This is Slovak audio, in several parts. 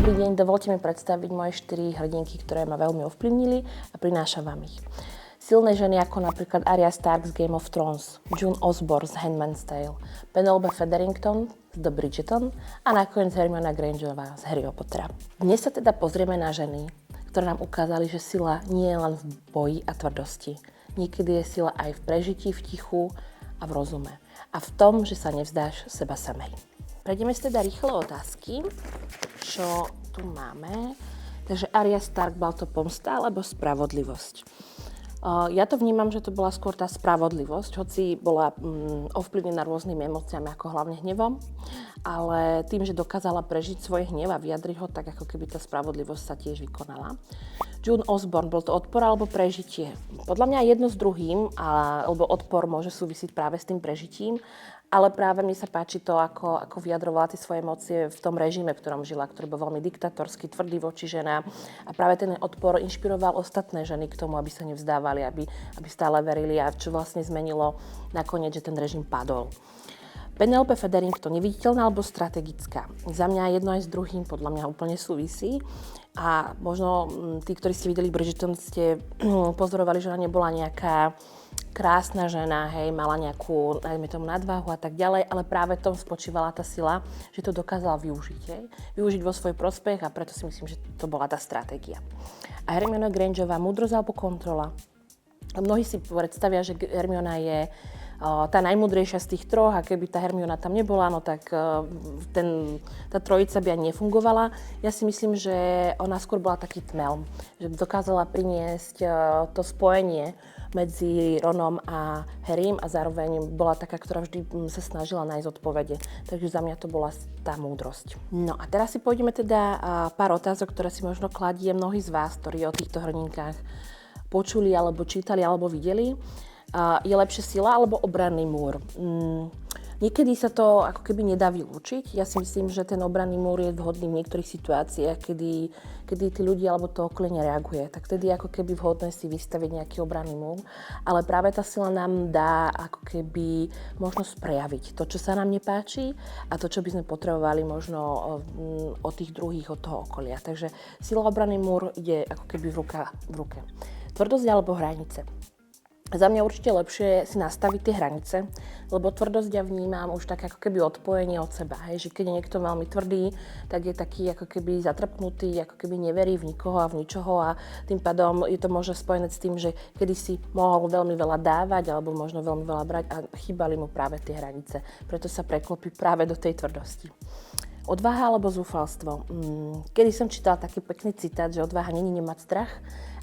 Dobrý deň, dovolte mi predstaviť moje 4 hrdinky, ktoré ma veľmi ovplyvnili a prinášam vám ich. Silné ženy ako napríklad Arya Stark z Game of Thrones, June Osborne z Handmaid's Tale, Penelope Featherington z The Bridgerton a nakoniec Hermiona Grangerová z Harryho Pottera. Dnes sa teda pozrieme na ženy, ktoré nám ukázali, že sila nie je len v boji a tvrdosti. Niekedy je sila aj v prežití, v tichu a v rozume. A v tom, že sa nevzdáš seba samej. Prejdeme si teda rýchle otázky, čo tu máme. Takže Arya Stark, bola to pomsta alebo spravodlivosť? Ja to vnímam, že to bola skôr tá spravodlivosť, hoci bola ovplyvnená rôznymi emóciami, ako hlavne hnevom, ale tým, že dokázala prežiť svoj hnev a vyjadriť ho, tak ako keby tá spravodlivosť sa tiež vykonala. June Osborne, bol to odpor alebo prežitie? Podľa mňa jedno s druhým, alebo odpor môže súvisiť práve s tým prežitím, ale práve mi sa páči to, ako vyjadrovala tie svoje emócie v tom režime, v ktorom žila, ktorý bol veľmi diktatorský, tvrdý voči ženám. A práve ten odpor inšpiroval ostatné ženy k tomu, aby sa nevzdávali, aby stále verili a čo vlastne zmenilo nakoniec, že ten režim padol. Penelope Featherington, neviditeľná alebo strategická? Za mňa jedno aj s druhým podľa mňa úplne súvisí. A možno tí, ktorí ste videli Bridgerton, ste pozorovali, že ona nebola nejaká krásna žena, hej, mala nejakú, dajme tomu, nadváhu a tak ďalej, ale práve v tom spočívala tá sila, že to dokázala využiť, hej. Využiť vo svoj prospech a preto si myslím, že to bola tá stratégia. A Hermiona Grangerová, múdrosť alebo kontrola? Mnohí si predstavia, že Hermiona je tá najmúdrejšia z tých troch a keby tá Hermiona tam nebola, no tak tá trojica by ani nefungovala. Ja si myslím, že ona skôr bola taký tmel, že dokázala priniesť to spojenie medzi Ronom a Harrym a zároveň bola taká, ktorá vždy sa snažila nájsť odpovede. Takže za mňa to bola tá múdrosť. No a teraz si pôjdeme teda pár otázok, ktoré si možno kladie mnohí z vás, ktorí o týchto hrdinkách počuli alebo čítali alebo videli. Je lepšia sila alebo obranný múr? Niekedy sa to ako keby nedá vylúčiť. Ja si myslím, že ten obranný múr je vhodný v niektorých situáciách, kedy tí ľudia alebo to okolie nereaguje. Tak tedy ako keby vhodné si vystaviť nejaký obranný múr. Ale práve tá sila nám dá ako keby možnosť prejaviť to, čo sa nám nepáči a to, čo by sme potrebovali možno od tých druhých, od toho okolia. Takže sila obranný múr ide ako keby v ruke. Tvrdosť alebo hranice? Za mňa určite lepšie si nastaviť tie hranice, lebo tvrdosť ja vnímam už tak ako keby odpojenie od seba. Hej? Že keď je niekto veľmi tvrdý, tak je taký ako keby zatrpnutý, ako keby neverí v nikoho a v ničoho a tým pádom je to možno spojené s tým, že kedysi mohol veľmi veľa dávať alebo možno veľmi veľa brať a chýbali mu práve tie hranice. Preto sa preklopí práve do tej tvrdosti. Odvaha alebo zúfalstvo? Kedy som čítala taký pekný citát, že odvaha není nemať strach,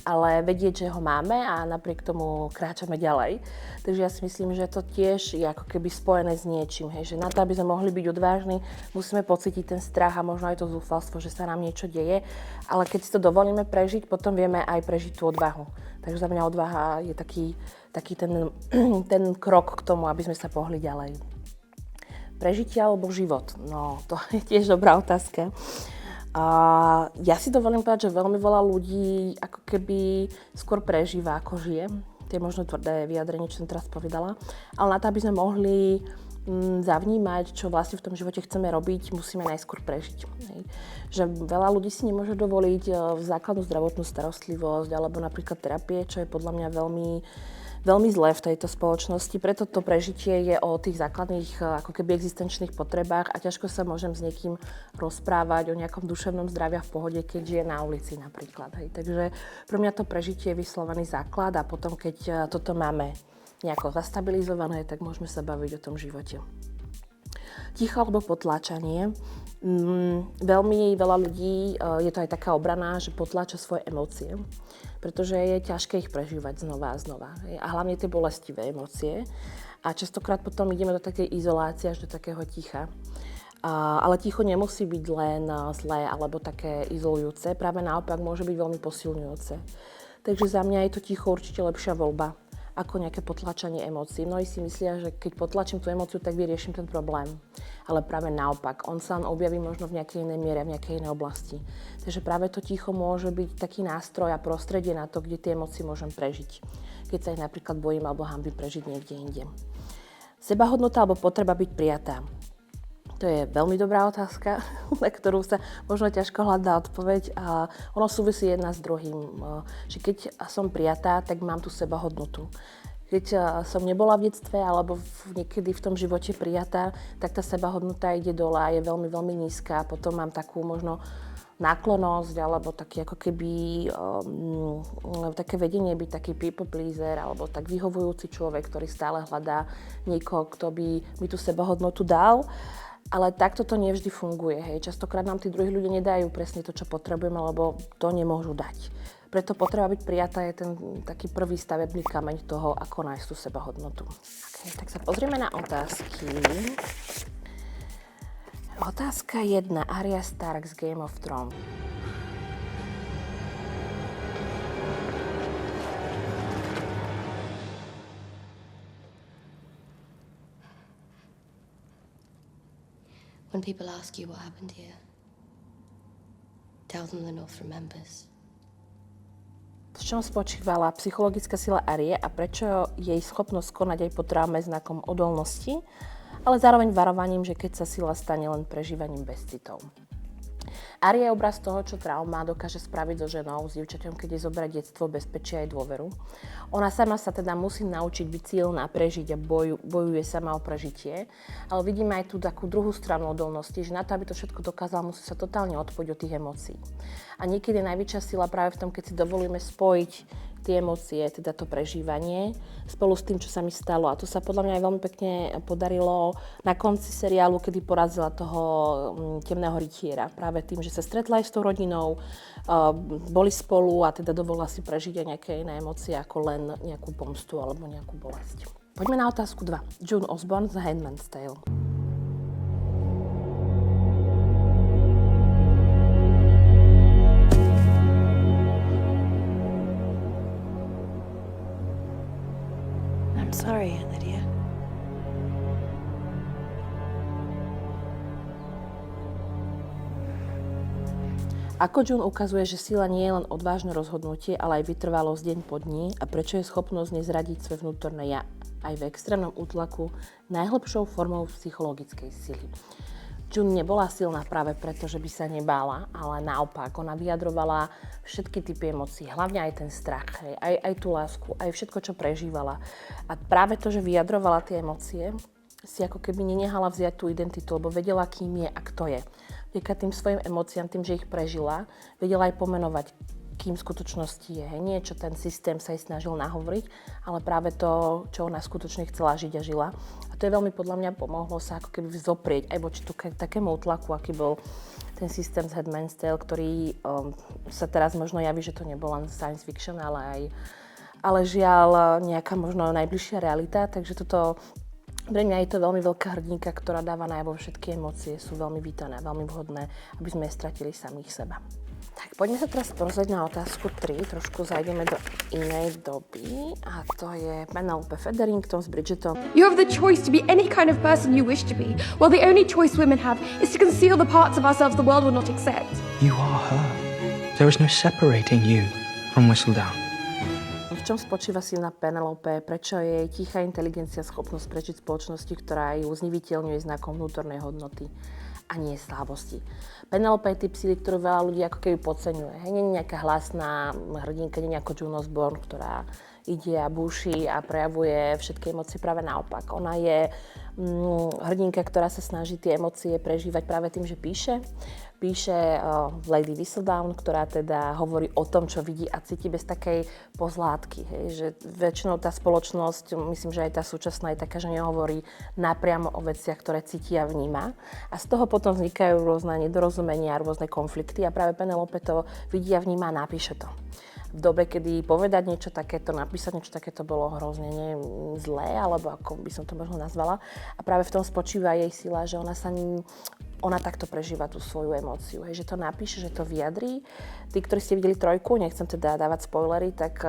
ale vedieť, že ho máme a napriek tomu kráčame ďalej. Takže ja si myslím, že to tiež je ako keby spojené s niečím. Hej? Že na to, aby sme mohli byť odvážni, musíme pocítiť ten strach a možno aj to zúfalstvo, že sa nám niečo deje. Ale keď si to dovolíme prežiť, potom vieme aj prežiť tú odvahu. Takže za mňa odvaha je taký ten krok k tomu, aby sme sa pohli ďalej. Prežitie alebo život? No, to je tiež dobrá otázka. Ja si dovolím povedať, že veľmi veľa ľudí ako keby skôr prežíva, ako žije. To je možno tvrdé vyjadrenie, čo som teraz povedala. Ale na to, aby sme mohli zavnímať, čo vlastne v tom živote chceme robiť, musíme najskôr prežiť. Hej. Že veľa ľudí si nemôže dovoliť základnú zdravotnú starostlivosť alebo napríklad terapie, čo je podľa mňa veľmi zlé v tejto spoločnosti, preto to prežitie je o tých základných ako keby existenčných potrebách a ťažko sa môžem s niekým rozprávať o nejakom duševnom zdraví v pohode, keď žije na ulici napríklad. Hej. Takže pre mňa to prežitie je vyslovený základ a potom, keď toto máme nejako zastabilizované, tak môžeme sa baviť o tom živote. Ticho alebo potláčanie. Veľmi veľa ľudí, je to aj taká obrana, že potláča svoje emócie, pretože je ťažké ich prežívať znova a znova. A hlavne tie bolestivé emócie. A častokrát potom ideme do takej izolácie, až do takého ticha. Ale ticho nemusí byť len zlé alebo také izolujúce, práve naopak môže byť veľmi posilňujúce. Takže za mňa je to ticho určite lepšia voľba ako nejaké potlačanie emócií. Mnohí si myslia, že keď potlačím tú emóciu, tak vyrieším ten problém. Ale práve naopak, on sa objaví možno v nejakej inej miere, v nejakej inej oblasti. Takže práve to ticho môže byť taký nástroj a prostredie na to, kde tie emócie môžem prežiť. Keď sa ich napríklad bojím alebo hanbím prežiť niekde inde. Sebahodnota alebo potreba byť prijatá. To je veľmi dobrá otázka, na ktorú sa možno ťažko hľadá odpoveď a ono súvisí jedna s druhým. Že keď som prijatá, tak mám tú sebahodnotu. Keď som nebola v detstve alebo niekedy v tom živote prijatá, tak tá sebahodnota ide dole a je veľmi, veľmi nízka. Potom mám takú možno náklonnosť alebo taký ako keby také vedenie byť taký people pleaser alebo tak vyhovujúci človek, ktorý stále hľadá niekoho, kto by mi tú sebahodnotu dal. Ale takto to nevždy funguje. Hej. Častokrát nám tí druhí ľudia nedajú presne to, čo potrebujeme, lebo to nemôžu dať. Preto potreba byť prijatá je ten taký prvý stavebný kameň toho, ako nájsť tú sebahodnotu. Okay, tak sa pozrieme na otázky. Otázka 1. Arya Stark z Game of Thrones. When people ask you what happened here, tell them the North remembers. V čom spočívala psychologická sila Arye a prečo jej schopnosť konať aj po traume znakom odolnosti, ale zároveň varovaním, že keď sa sila stane len prežívaním bez citov. Arya je obraz toho, čo trauma dokáže spraviť so ženou, s dievčaťom, keď jej zobrať detstvo, bezpečie aj dôveru. Ona sama sa teda musí naučiť byť silná, prežiť a bojuje sama o prežitie. Ale vidíme aj tú takú druhú stranu odolnosti, že na to, aby to všetko dokázala, musí sa totálne odpojiť od tých emócií. A niekedy je najväčšia sila práve v tom, keď si dovolíme spojiť tie emócie, teda to prežívanie, spolu s tým, čo sa mi stalo. A to sa podľa mňa aj veľmi pekne podarilo na konci seriálu, kedy porazila toho temného rytiera. Práve tým, že sa stretla aj s tou rodinou, boli spolu a teda dovolila si prežiť aj nejaké iné emócie, ako len nejakú pomstu alebo nejakú bolesť. Poďme na otázku 2. June Osborne z Handmaid's Tale. Sorry, Lydia. Ako June ukazuje, že sila nie je len odvážne rozhodnutie, ale aj vytrvalosť deň po dni a prečo je schopnosť nezradiť svoje vnútorné ja aj v extrémnom útlaku najhlbšou formou psychologickej sily. June nebola silná práve preto, že by sa nebála, ale naopak, ona vyjadrovala všetky typy emócií, hlavne aj ten strach, aj tú lásku, aj všetko, čo prežívala. A práve to, že vyjadrovala tie emócie, si ako keby nenehala vziať tú identitu, lebo vedela, kým je a kto je. Vďaka tým svojim emóciám, tým, že ich prežila, vedela aj pomenovať, kým v skutočnosti je. Nie, čo ten systém sa jej snažil nahovoriť, ale práve to, čo ona skutočne chcela žiť a žila. A to je veľmi podľa mňa pomohlo sa ako keby vzoprieť aj voči takému útlaku, aký bol ten systém z Handmaid's Tale, ktorý sa teraz možno javí, že to nebol len science fiction, ale žiaľ nejaká možno najbližšia realita. Takže toto pre mňa je to veľmi veľká hrdinka, ktorá dáva najavo všetky emócie, sú veľmi vítané, veľmi vhodné, aby sme stratili samých seba. Tak poďme sa teraz pozrieť na otázku 3, trošku zajdeme do inej doby a to je Penelope Featherington s Bridgetom. You have the choice to be any kind of person you wish to be, while the only choice women have is to conceal the parts of ourselves the world will not accept. You are her. There is no separating you from Whistledown. V čom spočíva silná Penelope? Prečo je jej tichá inteligencia schopnosť prežiť spoločnosti, ktorá ju zneviditeľňuje znakom vnútornej hodnoty a nie slávosti? Penelope je typ síly, ktorú veľa ľudí ako keby podceňuje. Nie je nejaká hlasná hrdinka, nie je ako June Osborne, ktorá ide a búši a prejavuje všetky emócie, práve naopak. Ona je hrdinka, ktorá sa snaží tie emócie prežívať práve tým, že píše Lady Whistledown, ktorá teda hovorí o tom, čo vidí a cíti bez takej pozlátky. Hej? Že väčšinou tá spoločnosť, myslím, že aj tá súčasná je taká, že nehovorí napriamo o veciach, ktoré cíti a vníma. A z toho potom vznikajú rôzne nedorozumenia, rôzne konflikty a práve Penelope to vidí a vníma a napíše to. V dobe, kedy povedať niečo takéto, napísať niečo takéto bolo hrozne zlé, alebo ako by som to možno nazvala. A práve v tom spočíva jej sila, že ona takto prežíva tú svoju emóciu. Hej, že to napíše, že to vyjadrí. Tí, ktorí ste videli 3, nechcem teda dávať spoilery, tak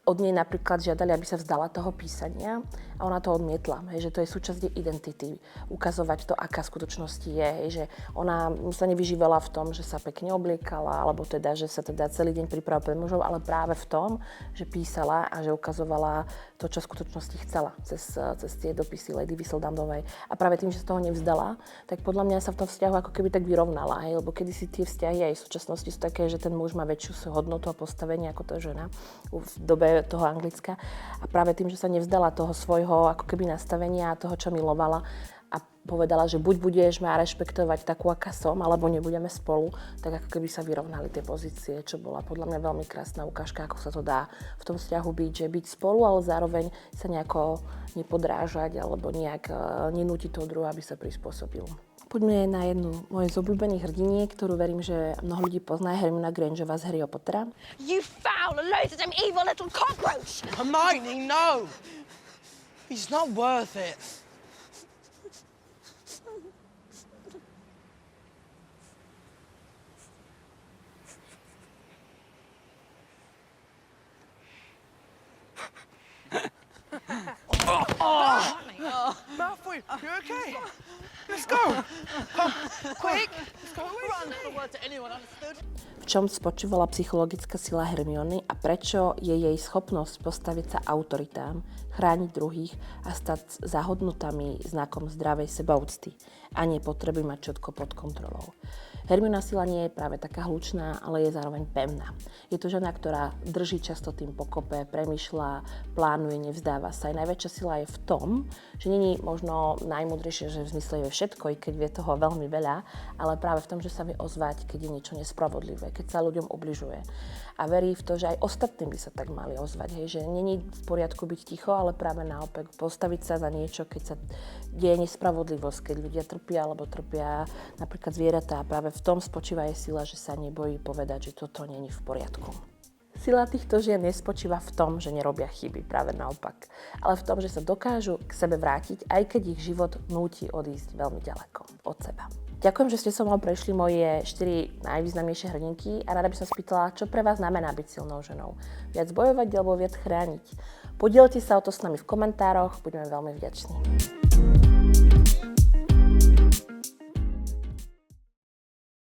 od nej napríklad žiadali, aby sa vzdala toho písania a ona to odmietla, hej, že to je súčasť jej identity, ukazovať to, aká v skutočnosti je, hej, že ona sa nevyžívala v tom, že sa pekne obliekala, alebo teda, že sa teda celý deň pripravila pre mužov, ale práve v tom, že písala a že ukazovala to, čo v skutočnosti chcela cez tie dopisy Lady Whistledownovej. A práve tým, že sa toho nevzdala, tak podľa mňa sa v tom vzťahu ako keby tak vyrovnala, hej, lebo kedysi tie vzťahy aj v súčasnosti sú také, že ten muž má väčšiu hodnotu a postavenie ako tá žena v dobe toho Anglicka. A práve tým, že sa nevzdala toho svojho ako keby nastavenia a toho, čo milovala a povedala, že buď budeš ma rešpektovať takú, aká som, alebo nebudeme spolu, tak ako keby sa vyrovnali tie pozície, čo bola podľa mňa veľmi krásna ukážka, ako sa to dá v tom vzťahu byť, že byť spolu, ale zároveň sa nejako nepodrážať alebo nejak nenútiť toho druhého, aby sa prispôsobil. Poďme na jednu mojej z obľúbených hrdiniek, ktorú verím, že mnoho ľudí pozná, Hermiona Grangeová z Harryho Pottera. You foul, loathsome, evil little cockroach! Hermione, no! He's not worth it. Malfoy, you okay? Let's go! Quick! Let's go! Run! Not a word to anyone, understood? V čom spočívala psychologická sila Hermiony a prečo je jej schopnosť postaviť sa autoritám, chrániť druhých a stať za hodnotami znakom zdravej sebaúcty a nie potreby mať všetko pod kontrolou. Hermiona sila nie je práve taká hlučná, ale je zároveň pevná. Je to žena, ktorá drží často tým pokope, premýšľa, plánuje, nevzdáva sa. Aj najväčšia sila je v tom, že není možno najmúdrejšie, že v zmysle vie všetko, i keď vie toho veľmi veľa, ale práve v tom, že sa vie ozvať, keď je niečo nespravodlivé, keď sa ľuďom ubližuje. A verí v to, že aj ostatní by sa tak mali ozvať, hej, že není v poriadku byť ticho, ale práve naopak postaviť sa za niečo, keď sa deje nespravodlivosť, keď ľudia trpia alebo trpia napríklad zvieratá. Práve v tom spočíva jej sila, že sa nebojí povedať, že toto není v poriadku. Sila týchto žien nespočíva v tom, že nerobia chyby, práve naopak, ale v tom, že sa dokážu k sebe vrátiť, aj keď ich život núti odísť veľmi ďaleko od seba. Ďakujem, že ste so mnou prešli moje 4 najvýznamnejšie hrdinky a rada by som spýtala, čo pre vás znamená byť silnou ženou. Viac bojovať alebo viac chrániť? Podielte sa o to s nami v komentároch, budeme veľmi vďační.